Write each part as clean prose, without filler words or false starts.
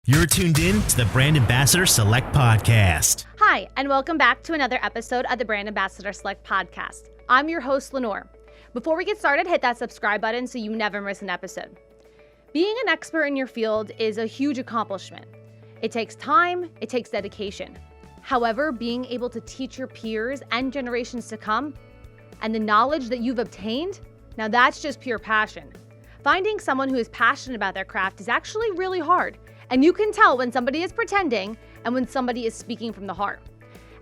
You're tuned in to the Brand Ambassador Select Podcast. Hi, and welcome back to another episode of the Brand Ambassador Select Podcast. I'm your host, Lenore. Before we get started, hit that subscribe button so you never miss an episode. Being an expert in your field is a huge accomplishment. It takes time, it takes dedication. However, being able to teach your peers and generations to come, and the knowledge that you've obtained, now that's just pure passion. Finding someone who is passionate about their craft is actually really hard. And you can tell when somebody is pretending and when somebody is speaking from the heart.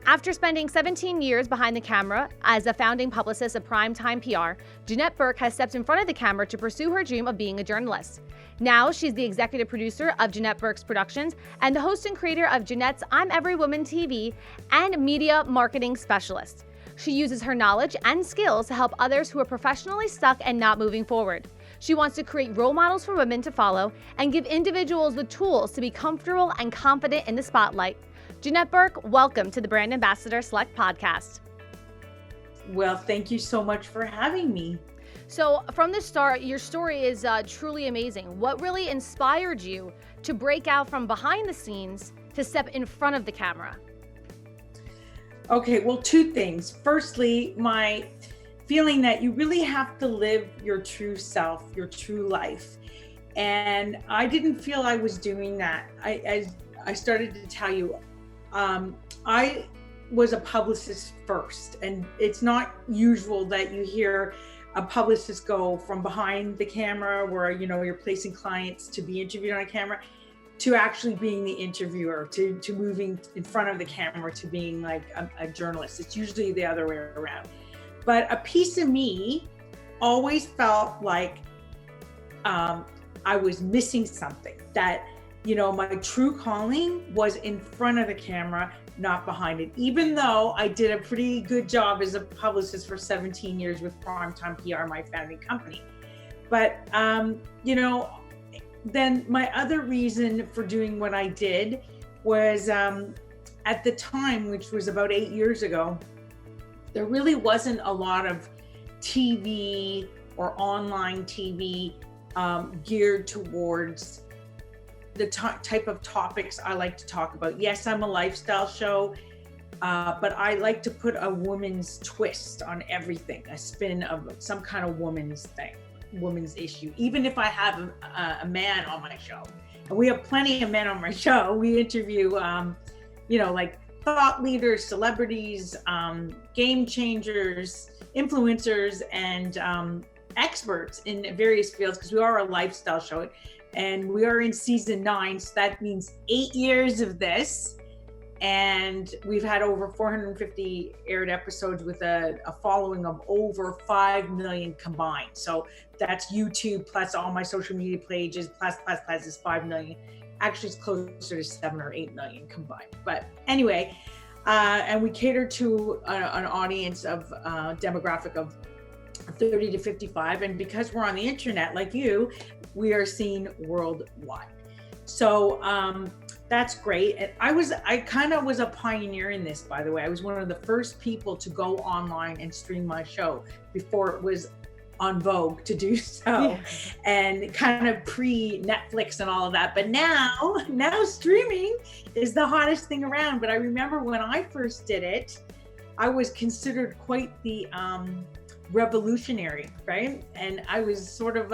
After spending 17 years behind the camera as a founding publicist of Primetime PR, Janette Burke has stepped in front of the camera to pursue her dream of being a journalist. Now she's the executive producer of Janette Burke Productions and the host and creator of Janette's I'm Every Woman TV and media marketing specialist. She uses her knowledge and skills to help others who are professionally stuck and not moving forward. She wants to create role models for women to follow and give individuals the tools to be comfortable and confident in the spotlight. Janette Burke, welcome to the Brand Ambassador Select Podcast. Well, thank you so much for having me. So from the start, your story is truly amazing. What really inspired you to break out from behind the scenes to step in front of the camera? Okay, well, two things. Firstly, my feeling that you really have to live your true self, your true life. And I didn't feel I was doing that. I started to tell you, I was a publicist first, and it's not usual that you hear a publicist go from behind the camera where, you know, you're placing clients to be interviewed on a camera to actually being the interviewer, to moving in front of the camera, to being like a journalist. It's usually the other way around. But a piece of me always felt like I was missing something, that, you know, my true calling was in front of the camera, not behind it, even though I did a pretty good job as a publicist for 17 years with Primetime PR, my founding company. But, you know, then my other reason for doing what I did was at the time, which was about 8 years ago, there really wasn't a lot of TV or online TV geared towards the type of topics I like to talk about. Yes, I'm a lifestyle show, but I like to put a woman's twist on everything, a spin of some kind of woman's thing, woman's issue. Even if I have a man on my show, and we have plenty of men on my show, we interview, you know, like thought leaders, celebrities, game changers, influencers, and experts in various fields, because we are a lifestyle show. And we are in season 9, so that means 8 years of this. And we've had over 450 aired episodes with a following of over 5 million combined. So that's YouTube plus all my social media pages, plus is 5 million. Actually, it's closer to 7 or 8 million combined. But anyway, and we cater to an audience of demographic of 30 to 55. And because we're on the internet like you, we are seen worldwide. So that's great. And I kind of was a pioneer in this, by the way. I was one of the first people to go online and stream my show before it was on Vogue to do so, and kind of pre-Netflix and all of that. But now streaming is the hottest thing around. But I remember when I first did it, I was considered quite the revolutionary, right? And I was sort of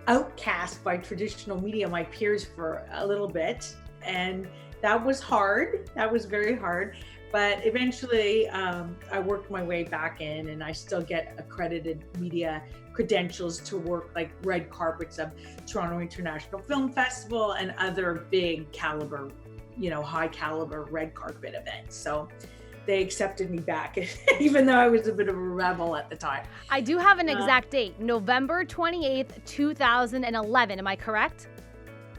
outcast by traditional media, my peers, for a little bit. And that was hard. That was very hard. But eventually I worked my way back in, and I still get accredited media credentials to work like red carpets of Toronto International Film Festival and other big caliber, you know, high caliber red carpet events. So they accepted me back, even though I was a bit of a rebel at the time. I do have an exact date, November 28th, 2011. Am I correct?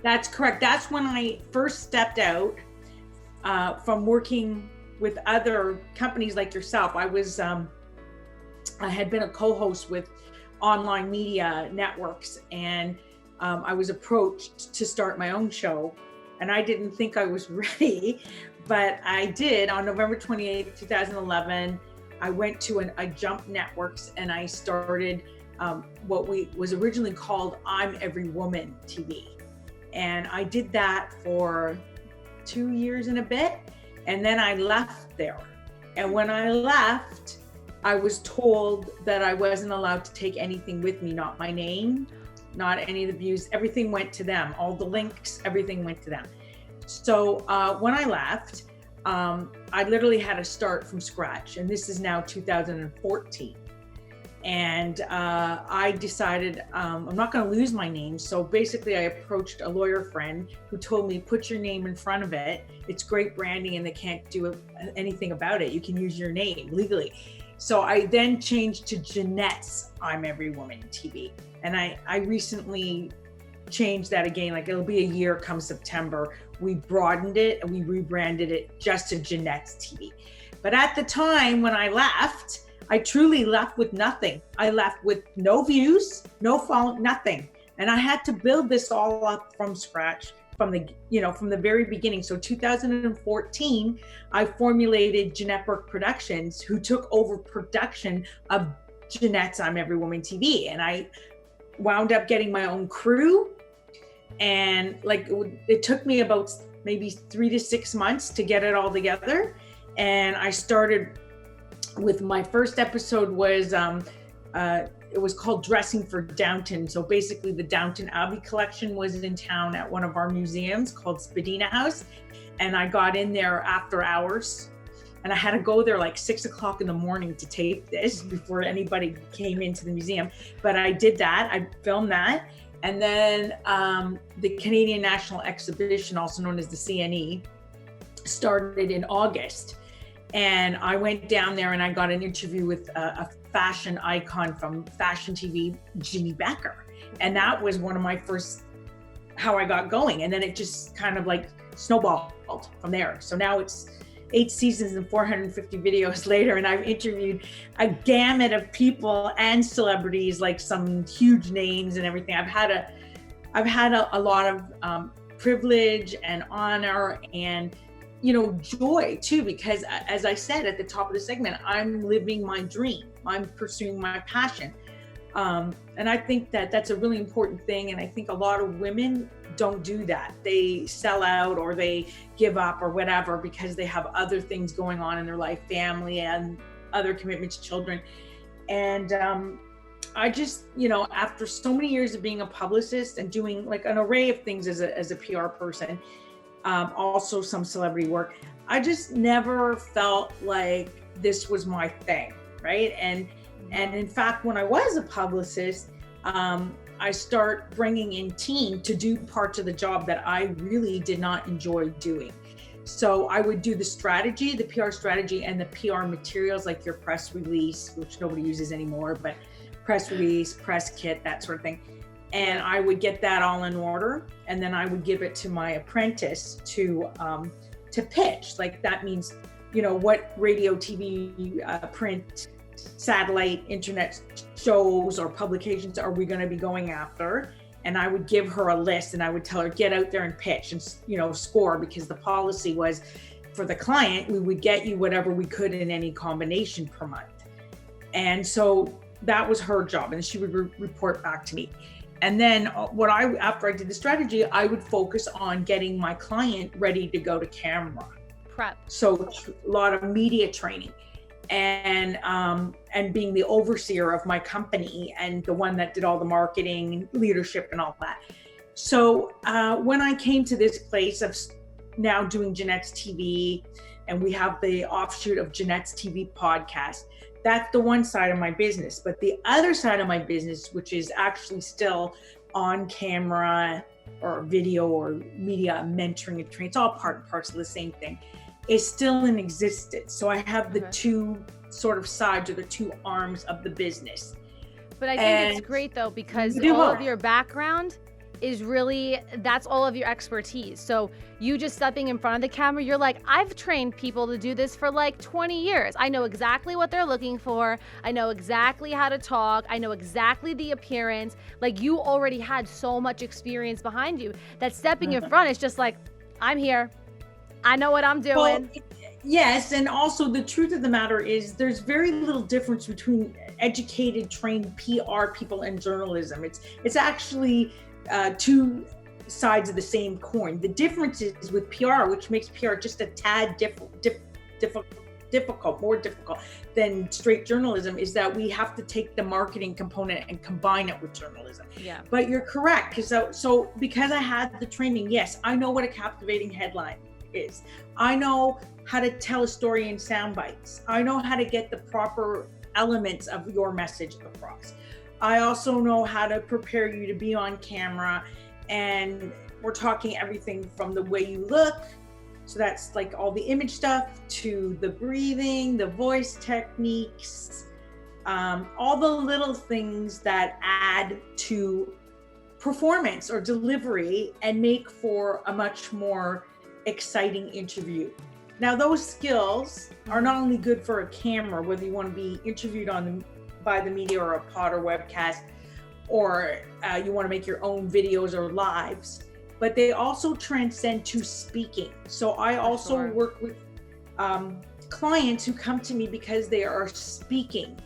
That's correct. That's when I first stepped out from working with other companies like yourself. I had been a co-host with online media networks, and I was approached to start my own show, and I didn't think I was ready, but I did. On November 28th, 2011, I went to a Jump Networks, and I started what was originally called I'm Every Woman TV. And I did that for 2 years and a bit. And then I left there. And when I left, I was told that I wasn't allowed to take anything with me, not my name, not any of the views, everything went to them. All the links, everything went to them. So when I left, I literally had to start from scratch. And this is now 2014. And I decided I'm not going to lose my name. So basically I approached a lawyer friend who told me, put your name in front of it. It's great branding and they can't do anything about it. You can use your name legally. So I then changed to Janette's I'm Every Woman TV. And I recently changed that again, like it'll be a year come September. We broadened it and we rebranded it just to Janette's TV. But at the time when I left, I truly left with nothing. I left with no views, no follow, nothing. And I had to build this all up from scratch from the very beginning. So 2014, I formulated Janette Burke Productions, who took over production of Janette's I'm Every Woman TV. And I wound up getting my own crew. And it took me about maybe 3 to 6 months to get it all together. And I started with my first episode was, it was called Dressing for Downton. So basically the Downton Abbey collection was in town at one of our museums called Spadina House. And I got in there after hours and I had to go there like 6 o'clock in the morning to tape this before anybody came into the museum. But I did that, I filmed that. And then the Canadian National Exhibition, also known as the CNE, started in August. And I went down there and I got an interview with a fashion icon from Fashion TV, Jeannie Becker. And that was one of my first, how I got going. And then it just kind of like snowballed from there. So now it's 8 seasons and 450 videos later. And I've interviewed a gamut of people and celebrities, like some huge names and everything. I've had a lot of privilege and honor and joy too, because as I said at the top of the segment, I'm living my dream. I'm pursuing my passion. And I think that that's a really important thing. And I think a lot of women don't do that. They sell out or they give up or whatever because they have other things going on in their life, family and other commitments, children. And I just, after so many years of being a publicist and doing like an array of things as a PR person, also some celebrity work, I just never felt like this was my thing, right? And in fact, when I was a publicist, I start bringing in team to do parts of the job that I really did not enjoy doing. So I would do the strategy, the PR strategy, and the PR materials, like your press release, which nobody uses anymore, but press release, press kit, that sort of thing. And I would get that all in order, and then I would give it to my apprentice to pitch. Like that means, what radio, TV, print, satellite, internet shows or publications are we going to be going after? And I would give her a list, and I would tell her, get out there and pitch and score, because the policy was for the client, we would get you whatever we could in any combination per month. And so that was her job, and she would report back to me. And then after I did the strategy, I would focus on getting my client ready to go to camera. Prep. So a lot of media training and being the overseer of my company and the one that did all the marketing, leadership and all that. So when I came to this place of now doing Janette's TV, and we have the offshoot of Janette's TV podcast, that's the one side of my business. But the other side of my business, which is actually still on camera or video or media mentoring and training, it's all parts of the same thing, is still in existence. So I have the two sort of sides, or the two arms of the business. But I think it's great though, because all of your background is really, that's all of your expertise. So you just stepping in front of the camera, you're like, I've trained people to do this for like 20 years. I know exactly what they're looking for. I know exactly how to talk. I know exactly the appearance. Like you already had so much experience behind you that stepping in front is just like, I'm here. I know what I'm doing. Well, yes. And also the truth of the matter is there's very little difference between educated, trained PR people and journalism. It's actually two sides of the same coin. The difference is with PR, which makes PR just a tad more difficult than straight journalism, is that we have to take the marketing component and combine it with journalism. Yeah. But you're correct, because so because I had the training, yes, I know what a captivating headline is. I know how to tell a story in sound bites. I know how to get the proper elements of your message across. I also know how to prepare you to be on camera, and we're talking everything from the way you look, so that's like all the image stuff, to the breathing, the voice techniques, all the little things that add to performance or delivery and make for a much more exciting interview. Now, those skills are not only good for a camera, whether you want to be interviewed by the media or a pod or webcast, or you want to make your own videos or lives, but they also transcend to speaking. So I also work with clients who come to me because they are speaking.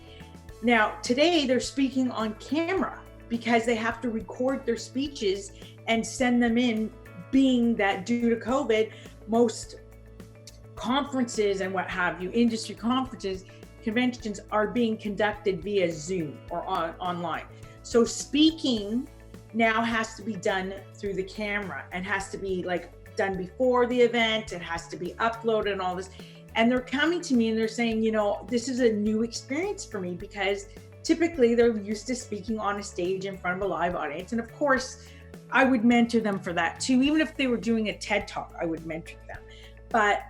Now, today they're speaking on camera because they have to record their speeches and send them in, being that due to COVID, most conferences and what have you, industry conferences, conventions are being conducted via Zoom or online. So speaking now has to be done through the camera and has to be like done before the event. It has to be uploaded and all this. And they're coming to me and they're saying, you know, this is a new experience for me, because typically they're used to speaking on a stage in front of a live audience. And of course, I would mentor them for that too. Even if they were doing a TED Talk, I would mentor them. But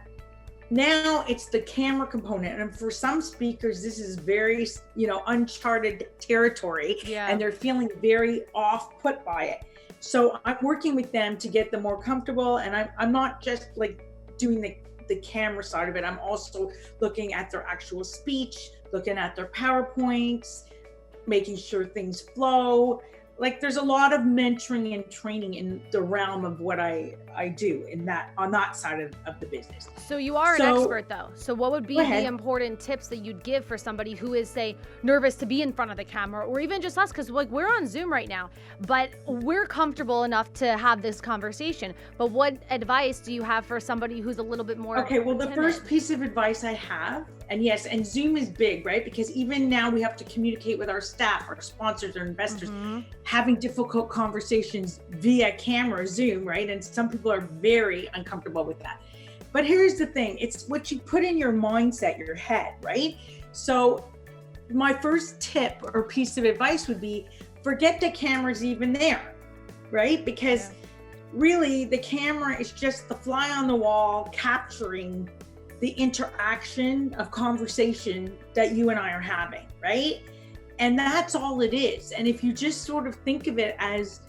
now it's the camera component. And for some speakers, this is very, you know, uncharted territory. Yeah. And they're feeling very off put by it. So I'm working with them to get them more comfortable. And I'm not just like doing the camera side of it. I'm also looking at their actual speech, looking at their PowerPoints, making sure things flow. Like there's a lot of mentoring and training in the realm of what I do on that side of the business. So you are an expert though. So what would be the important tips that you'd give for somebody who is, say, nervous to be in front of the camera, or even just us? Because like we're on Zoom right now, but we're comfortable enough to have this conversation. But what advice do you have for somebody who's a little bit more well, the timid? first piece of advice I have, and yes, and Zoom is big, right? Because even now we have to communicate with our staff, our sponsors, our investors, having difficult conversations via camera, Zoom, right? And some people are very uncomfortable with that. But here's the thing, it's what you put in your mindset, your head, right? So my first tip or piece of advice would be, forget the camera's even there, right? Because really the camera is just the fly on the wall capturing the interaction of conversation that you and I are having, right? And that's all it is. And if you just sort of think of it as,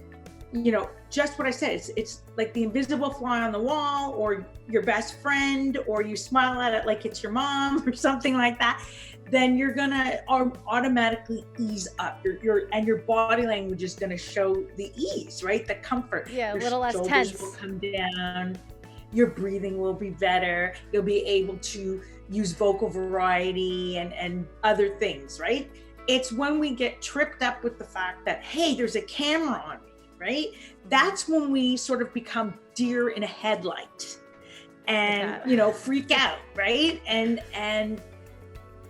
you know, just what I said, it's like the invisible fly on the wall, or your best friend, or you smile at it like it's your mom or something like that, then you're gonna automatically ease up. Your body language is gonna show the ease, right? The comfort. Yeah, a your little less shoulders tense. will come down. Your breathing will be better. You'll be able to use vocal variety and other things, right? It's when we get tripped up with the fact that, hey, there's a camera on me, right? That's when we sort of become deer in a headlight and, you know, freak out, right? And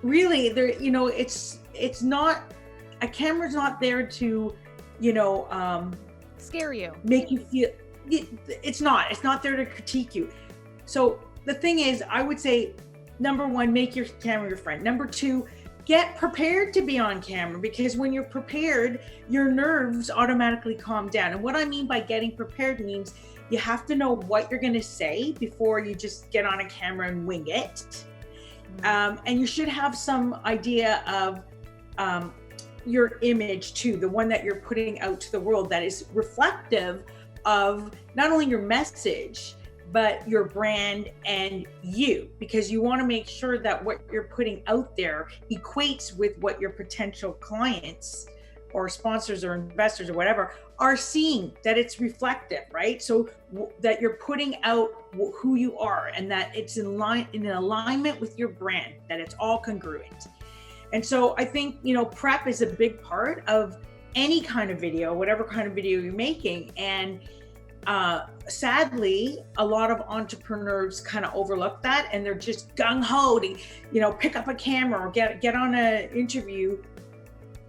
really there, you know, it's not, a camera's not there to, you know, scare you, make you feel, it's not there to critique you. So the thing is, I would say, number one, make your camera your friend. Number two, get prepared to be on camera, because when you're prepared, your nerves automatically calm down. And what I mean by getting prepared means you have to know what you're going to say before you just get on a camera and wing it. And you should have some idea of your image too, the one that you're putting out to the world, that is reflective of not only your message, but your brand and you, because you want to make sure that what you're putting out there equates with what your potential clients or sponsors or investors or whatever are seeing, that it's reflective, right? So that you're putting out who you are, and that it's in alignment with your brand, that it's all congruent. And so I think, you know, prep is a big part of any kind of video, whatever kind of video you're making. And sadly, a lot of entrepreneurs kind of overlook that, and they're just gung-ho to, pick up a camera or get on an interview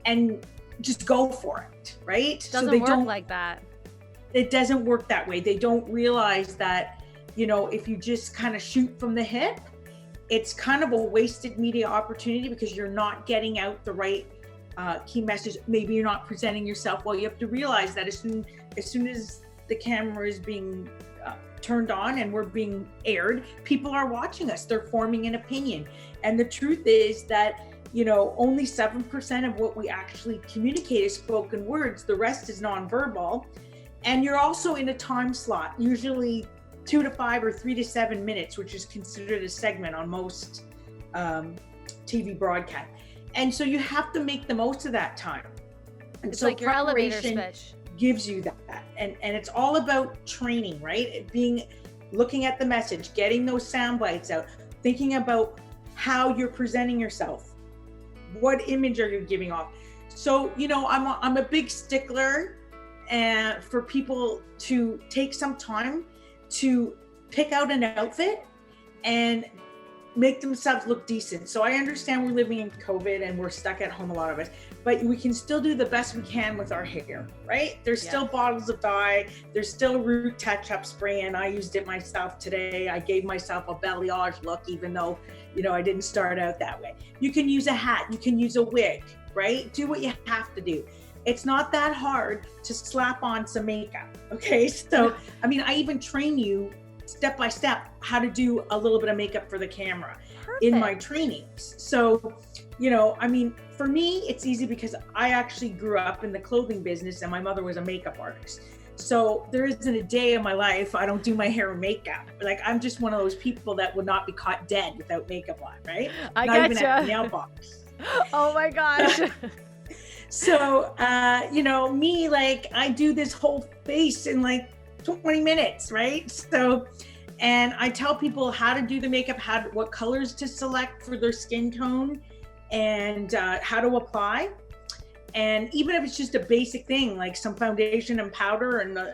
and just go for it, right? Doesn't work like that. It doesn't work that way. They don't realize that, if you just kind of shoot from the hip, it's kind of a wasted media opportunity because you're not getting out the right key message. Maybe you're not presenting yourself well. You have to realize that as soon as the camera is being turned on and we're being aired, people are watching us. They're forming an opinion. And the truth is that, only 7% of what we actually communicate is spoken words. The rest is nonverbal. And you're also in a time slot, usually 2 to 5 or 3 to 7 minutes, which is considered a segment on most TV broadcast. And so you have to make the most of that time. And It's so like your elevator preparation speech. gives you that. And it's all about training, right? Looking at the message, getting those sound bites out, thinking about how you're presenting yourself. What image are you giving off? So, I'm a big stickler for people to take some time to pick out an outfit and make themselves look decent. So I understand we're living in COVID and we're stuck at home, a lot of us, but we can still do the best we can with our hair, right? There's still bottles of dye. There's still root touch-up spray, and I used it myself today. I gave myself a balayage look, even though, I didn't start out that way. You can use a hat. You can use a wig, right? Do what you have to do. It's not that hard to slap on some makeup, okay? So, I even train you step by step how to do a little bit of makeup for the camera. Perfect. In my trainings. So, for me, it's easy because I actually grew up in the clothing business and my mother was a makeup artist. So there isn't a day in my life I don't do my hair and makeup. Like, I'm just one of those people that would not be caught dead without makeup on, right? Not even at the nail box. Oh my gosh. So, me, I do this whole face in 20 minutes, right? So, and I tell people how to do the makeup, what colors to select for their skin tone, and how to apply. And even if it's just a basic thing, like some foundation and powder, and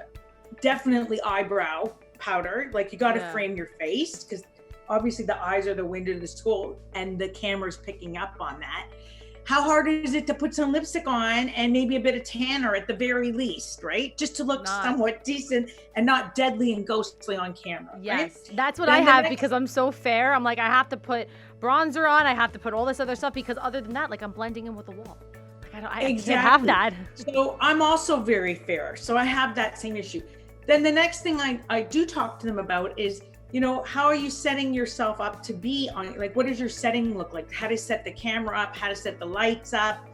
definitely eyebrow powder, you got to frame your face, because obviously the eyes are the window to the soul, and the camera's picking up on that. How hard is it to put some lipstick on and maybe a bit of tanner at the very least, right? Just to look somewhat decent and not deadly and ghostly on camera. Yes, right? that's what I have because I'm so fair. I'm like, I have to put bronzer on. I have to put all this other stuff because other than that, I'm blending in with the wall. I can't have that. So I'm also very fair. So I have that same issue. Then the next thing I do talk to them about is, how are you setting yourself up to be on, what does your setting look like? How to set the camera up, how to set the lights up,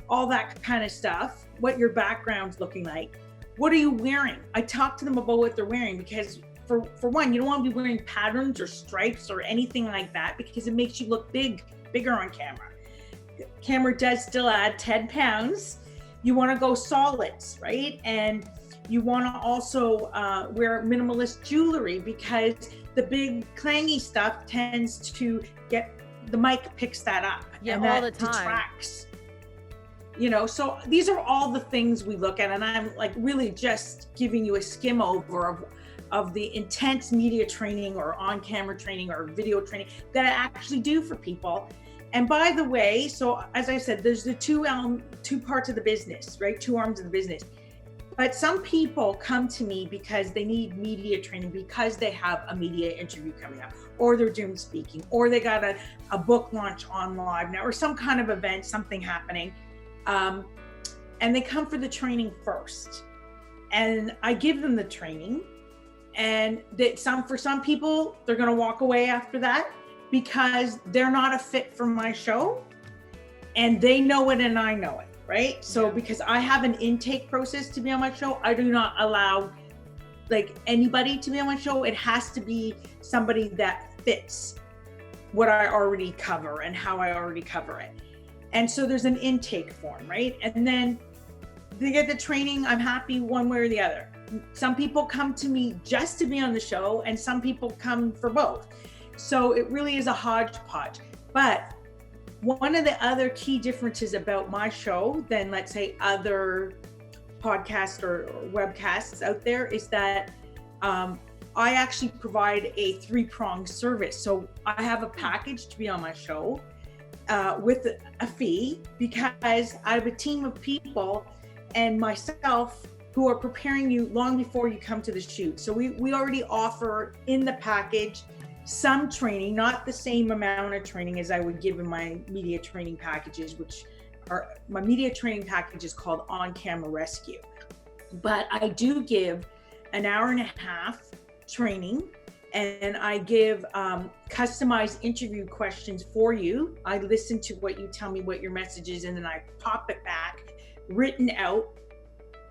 all that kind of stuff, what your background's looking like. What are you wearing? I talk to them about what they're wearing because for one, you don't want to be wearing patterns or stripes or anything like that because it makes you look bigger on camera. Camera does still add 10 pounds. You want to go solids, right? And you want to also wear minimalist jewelry because the big clangy stuff tends to the mic picks that up. Yeah, and all that the time. Detracts. So these are all the things we look at, and I'm really just giving you a skim over of the intense media training or on-camera training or video training that I actually do for people. And by the way, so as I said, there's the two parts of the business, right? 2 arms of the business. But some people come to me because they need media training, because they have a media interview coming up, or they're doing speaking, or they got a book launch on live now, or some kind of event, something happening. And they come for the training first. And I give them the training. And for some people, they're going to walk away after that because they're not a fit for my show. And they know it and I know it. Right? So because I have an intake process to be on my show, I do not allow anybody to be on my show. It has to be somebody that fits what I already cover and how I already cover it. And so there's an intake form, right? And then they get the training. I'm happy one way or the other. Some people come to me just to be on the show and some people come for both. So it really is a hodgepodge. But one of the other key differences about my show than, let's say, other podcasts or webcasts out there is that I actually provide a 3-pronged service. So I have a package to be on my show with a fee, because I have a team of people and myself who are preparing you long before you come to the shoot. So we already offer in the package some training, not the same amount of training as I would give in my media training packages, which are, my media training package is called On Camera Rescue. But I do give an hour and a half training, and I give customized interview questions for you. I listen to what you tell me, what your message is, and then I pop it back written out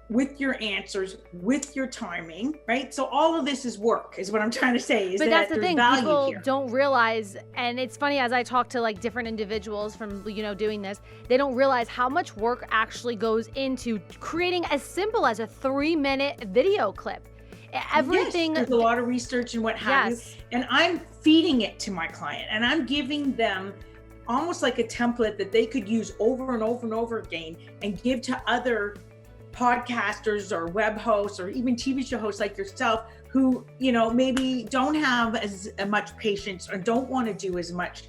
with your answers, with your timing, right? So all of this is work, is what I'm trying to say. But that's the thing, people here. Don't realize, and it's funny, as I talk to like different individuals from, doing this, they don't realize how much work actually goes into creating as simple as a 3-minute video clip. Everything. Yes, there's a lot of research and what have you. And I'm feeding it to my client, and I'm giving them almost like a template that they could use over and over and over again and give to other podcasters or web hosts or even TV show hosts like yourself, who, maybe don't have as much patience or don't want to do as much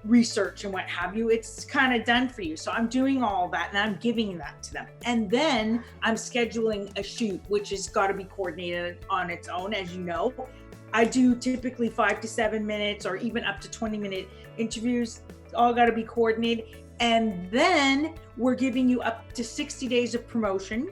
research and what have you. It's kind of done for you. So I'm doing all that and I'm giving that to them. And then I'm scheduling a shoot, which has got to be coordinated on its own. As you know, I do typically 5 to 7 minutes or even up to 20-minute interviews, all got to be coordinated. And then we're giving you up to 60 days of promotion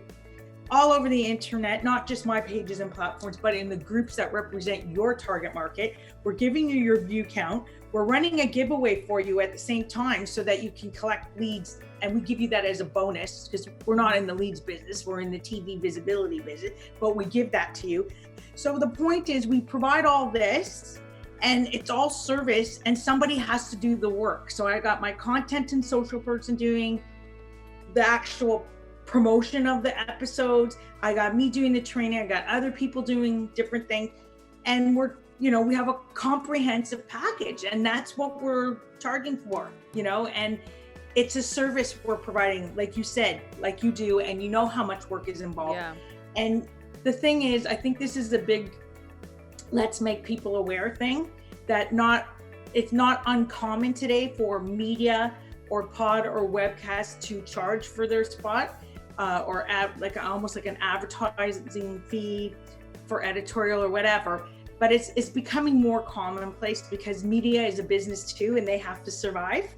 all over the internet, not just my pages and platforms, but in the groups that represent your target market. We're giving you your view count. We're running a giveaway for you at the same time so that you can collect leads. And we give you that as a bonus, because we're not in the leads business, we're in the TV visibility business, but we give that to you. So the point is, we provide all this, and it's all service, and somebody has to do the work. So I got my content and social person doing the actual promotion of the episodes. I got me doing the training. I got other people doing different things. And we're, we have a comprehensive package, and that's what we're charging for, and it's a service we're providing, like you said, like you do, and how much work is involved. Yeah. And the thing is, I think this is a big, let's make people aware thing, that it's not uncommon today for media or pod or webcast to charge for their spot, or almost like an advertising fee for editorial or whatever. But it's becoming more commonplace because media is a business too, and they have to survive.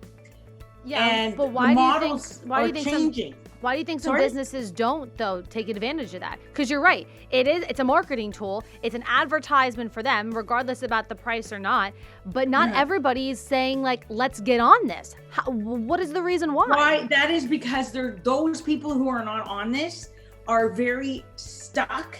Yeah, and but why do you think changing. Why do you think some businesses don't, though, take advantage of that? Because you're right. It's a marketing tool. It's an advertisement for them, regardless about the price or not. But not everybody is saying, like, let's get on this. What is the reason why? Why? That is because those people who are not on this are very stuck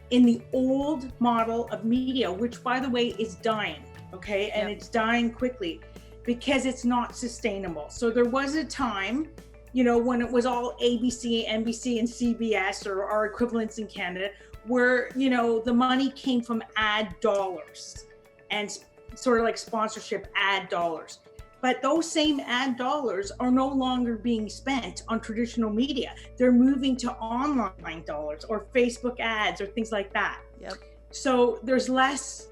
in the old model of media, which, by the way, is dying, okay? And it's dying quickly because it's not sustainable. So there was a time, when it was all ABC, NBC, and CBS, or our equivalents in Canada, where, the money came from ad dollars and sort of like sponsorship ad dollars. But those same ad dollars are no longer being spent on traditional media. They're moving to online dollars or Facebook ads or things like that. Yep. So there's less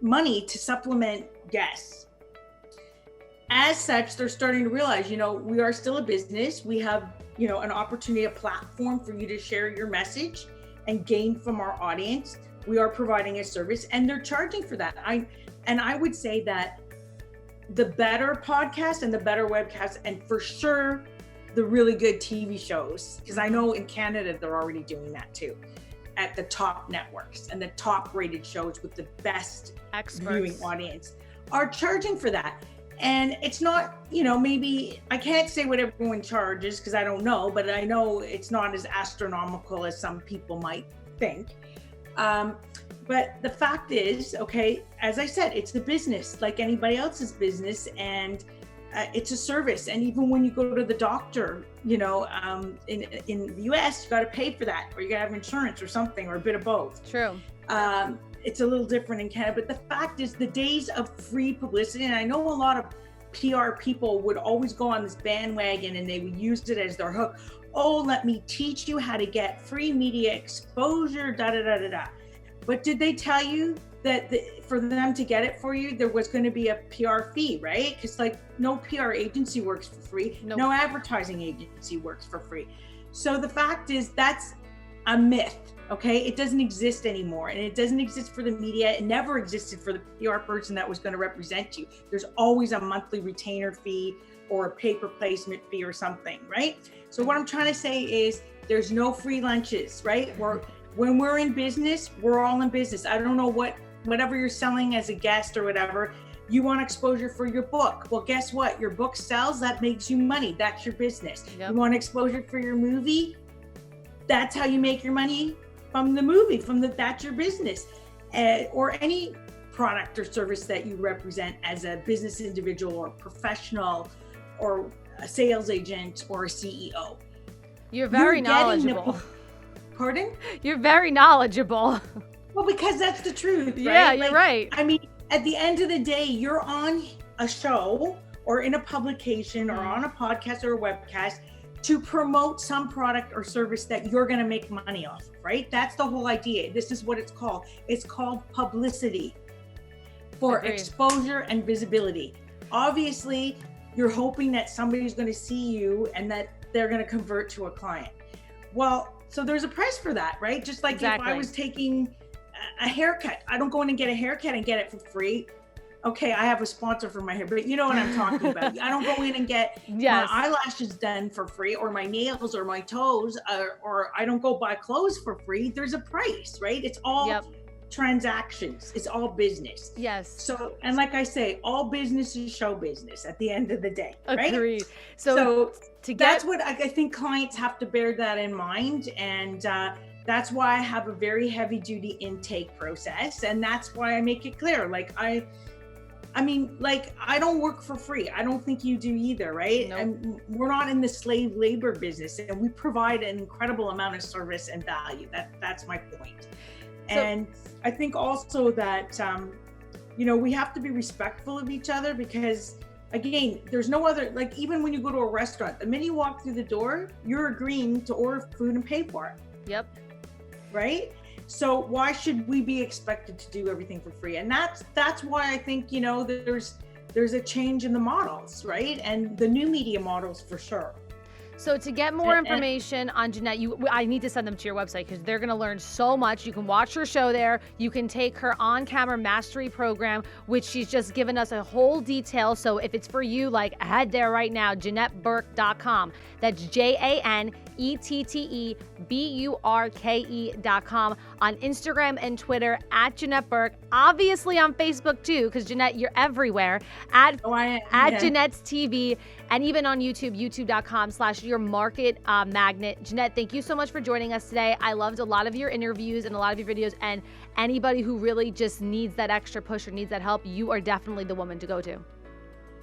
money to supplement guests. As such, they're starting to realize, we are still a business. We have, an opportunity, a platform for you to share your message and gain from our audience. We are providing a service, and they're charging for that. I would say that the better podcast and the better webcasts, and for sure the really good TV shows, because I know in Canada they're already doing that too, at the top networks and the top rated shows with the best viewing audience, are charging for that. And it's not, maybe I can't say what everyone charges because I don't know, but I know it's not as astronomical as some people might think. But the fact is, okay, as I said, it's a business like anybody else's business, and it's a service. And even when you go to the doctor, in the US, you got to pay for that, or you got to have insurance or something, or a bit of both. True. It's a little different in Canada, but the fact is, the days of free publicity, and I know a lot of PR people would always go on this bandwagon and they would use it as their hook. Oh, let me teach you how to get free media exposure, da da da da da. But did they tell you that for them to get it for you, there was going to be a PR fee, right? Because like no PR agency works for free. Nope. No advertising agency works for free. So the fact is that's a myth, okay? It doesn't exist anymore. And it doesn't exist for the media. It never existed for the PR person that was going to represent you. There's always a monthly retainer fee or a paper placement fee or something, right? So what I'm trying to say is there's no free lunches, right? When we're in business, we're all in business. I don't know whatever you're selling as a guest or whatever, you want exposure for your book. Well, guess what? Your book sells, that makes you money. That's your business. Yep. You want exposure for your movie? That's how you make your money from the movie, that's your business. Or any product or service that you represent as a business individual or professional or a sales agent or a CEO. You're very knowledgeable. Pardon? You're very knowledgeable. Well, because that's the truth, right? Yeah, you're right. I mean, at the end of the day, you're on a show or in a publication or on a podcast or a webcast to promote some product or service that you're going to make money off of, right? That's the whole idea. This is what it's called. It's called publicity for exposure and visibility. Obviously, you're hoping that somebody's going to see you and that they're going to convert to a client. Well, so there's a price for that, right? Just like if I was taking a haircut, I don't go in and get a haircut and get it for free. Okay, I have a sponsor for my hair, but you know what I'm talking about. I don't go in and get my eyelashes done for free or my nails or my toes, or I don't go buy clothes for free. There's a price, right? It's all transactions. It's all business. Yes. So, and like I say, all business is show business at the end of the day, right? Agreed. So that's what I think clients have to bear that in mind. And that's why I have a very heavy duty intake process. And that's why I make it clear. Like I mean, like, I don't work for free. I don't think you do either, right? Nope. And we're not in the slave labor business, and we provide an incredible amount of service and value. That's my point. And I think also that, we have to be respectful of each other because, again, there's no other, like, even when you go to a restaurant, the minute you walk through the door, you're agreeing to order food and pay for it. Yep. Right? So why should we be expected to do everything for free? And that's why I think, there's a change in the models, right? And the new media models for sure. So to get more information on Janette, I need to send them to your website because they're going to learn so much. You can watch her show there. You can take her on-camera mastery program, which she's just given us a whole detail. So if it's for you, like, head there right now, JanetteBurke.com. That's JanetteBurke.com. On Instagram and Twitter at Janette Burke. Obviously on Facebook too, because Janette, you're everywhere. At Janette's TV, and even on YouTube, youtube.com/yourmarketmagnet. Janette, thank you so much for joining us today. I loved a lot of your interviews and a lot of your videos, and anybody who really just needs that extra push or needs that help, you are definitely the woman to go to.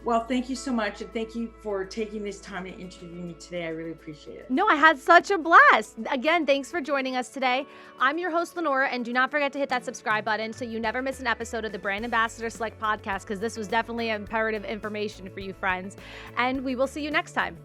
Well, thank you so much. And thank you for taking this time to interview me today. I really appreciate it. No, I had such a blast. Again, thanks for joining us today. I'm your host, Lenora, and do not forget to hit that subscribe button so you never miss an episode of the Brand Ambassador Select podcast, because this was definitely imperative information for you friends. And we will see you next time.